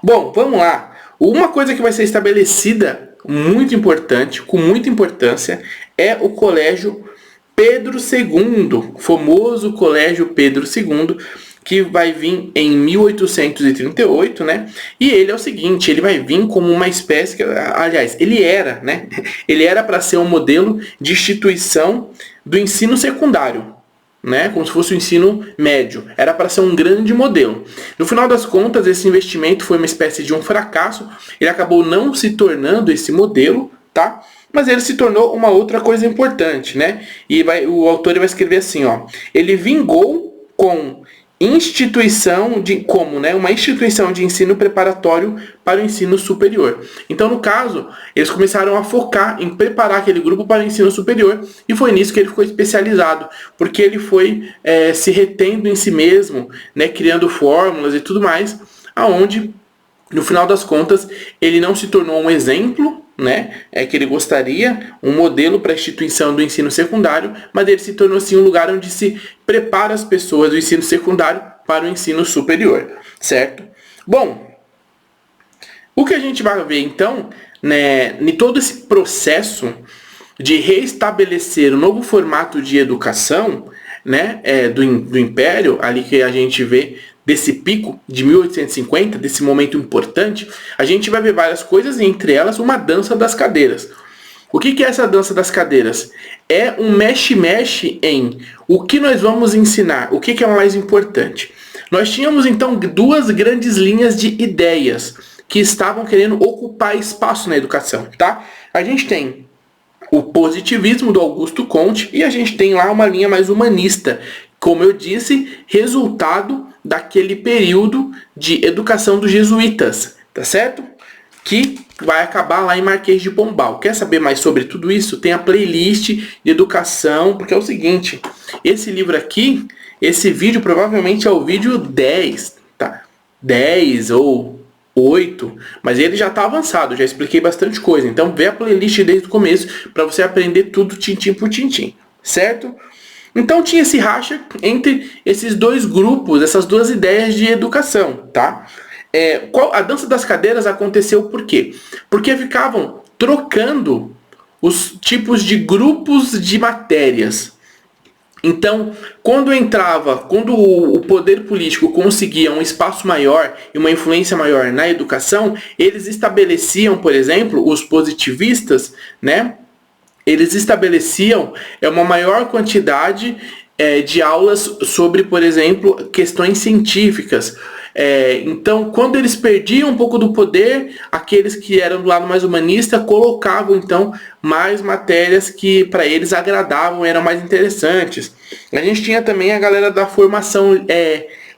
Bom, vamos lá. Uma coisa que vai ser estabelecida muito importante, com muita importância, é o Colégio Pedro II, famoso Colégio Pedro II, que vai vir em 1838, né? E ele é o seguinte, ele vai vir como uma espécie, aliás, ele era, né? Ele era para ser um modelo de instituição do ensino secundário, né? Como se fosse o ensino médio. Era para ser um grande modelo. No final das contas, esse investimento foi uma espécie de um fracasso. Ele acabou não se tornando esse modelo, tá? Mas ele se tornou uma outra coisa importante, né? E o autor vai escrever assim, ó. Ele vingou com instituição de como, né, uma instituição de ensino preparatório para o ensino superior. Então, no caso, eles começaram a focar em preparar aquele grupo para o ensino superior e foi nisso que ele ficou especializado, porque ele foi se retendo em si mesmo, né, criando fórmulas e tudo mais, aonde no final das contas ele não se tornou um exemplo, né, que ele gostaria, um modelo para a instituição do ensino secundário, mas ele se tornou sim um lugar onde se prepara as pessoas do ensino secundário para o ensino superior, certo? Bom, o que a gente vai ver então, né, em todo esse processo de reestabelecer um novo formato de educação, né, do Império, ali que a gente vê desse pico de 1850, desse momento importante, a gente vai ver várias coisas, e entre elas uma dança das cadeiras. O que é essa dança das cadeiras? É um mexe-mexe em o que nós vamos ensinar, o que é o mais importante. Nós tínhamos então duas grandes linhas de ideias que estavam querendo ocupar espaço na educação, tá? A gente tem o positivismo do Augusto Comte e a gente tem lá uma linha mais humanista, como eu disse, resultado daquele período de educação dos jesuítas, tá certo? Que vai acabar lá em Marquês de Pombal. Quer saber mais sobre tudo isso? Tem a playlist de educação, porque é o seguinte, esse livro aqui, esse vídeo provavelmente é o vídeo 10, tá? 10 ou 8, mas ele já está avançado, já expliquei bastante coisa. Então vê a playlist desde o começo para você aprender tudo tintim por tintim, certo? Então tinha esse racha entre esses dois grupos, essas duas ideias de educação, tá? A dança das cadeiras aconteceu por quê? Porque ficavam trocando os tipos de grupos de matérias. Então, quando o poder político conseguia um espaço maior e uma influência maior na educação, eles estabeleciam, por exemplo, os positivistas, né? Eles estabeleciam uma maior quantidade de aulas sobre, por exemplo, questões científicas. Então, quando eles perdiam um pouco do poder, aqueles que eram do lado mais humanista colocavam, então, mais matérias que para eles agradavam, eram mais interessantes. A gente tinha também a galera da formação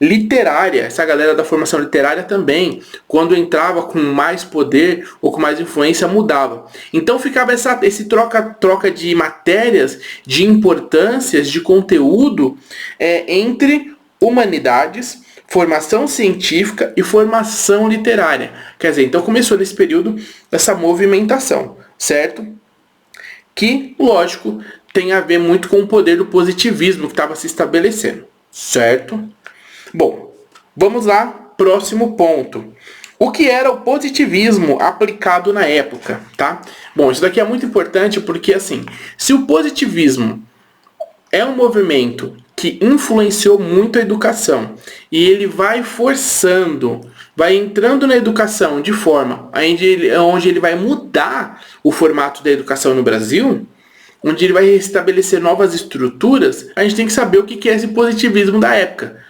literária, essa galera da formação literária também, quando entrava com mais poder ou com mais influência, mudava. Então ficava esse troca de matérias, de importâncias, de conteúdo entre humanidades, formação científica e formação literária. Quer dizer, então começou nesse período essa movimentação, certo? Que, lógico, tem a ver muito com o poder do positivismo que estava se estabelecendo, certo? Bom, vamos lá, próximo ponto. O que era o positivismo aplicado na época, tá? Bom, isso daqui é muito importante porque, assim, se o positivismo é um movimento que influenciou muito a educação e ele vai forçando, vai entrando na educação de forma onde ele vai mudar o formato da educação no Brasil, onde ele vai estabelecer novas estruturas, a gente tem que saber o que é esse positivismo da época,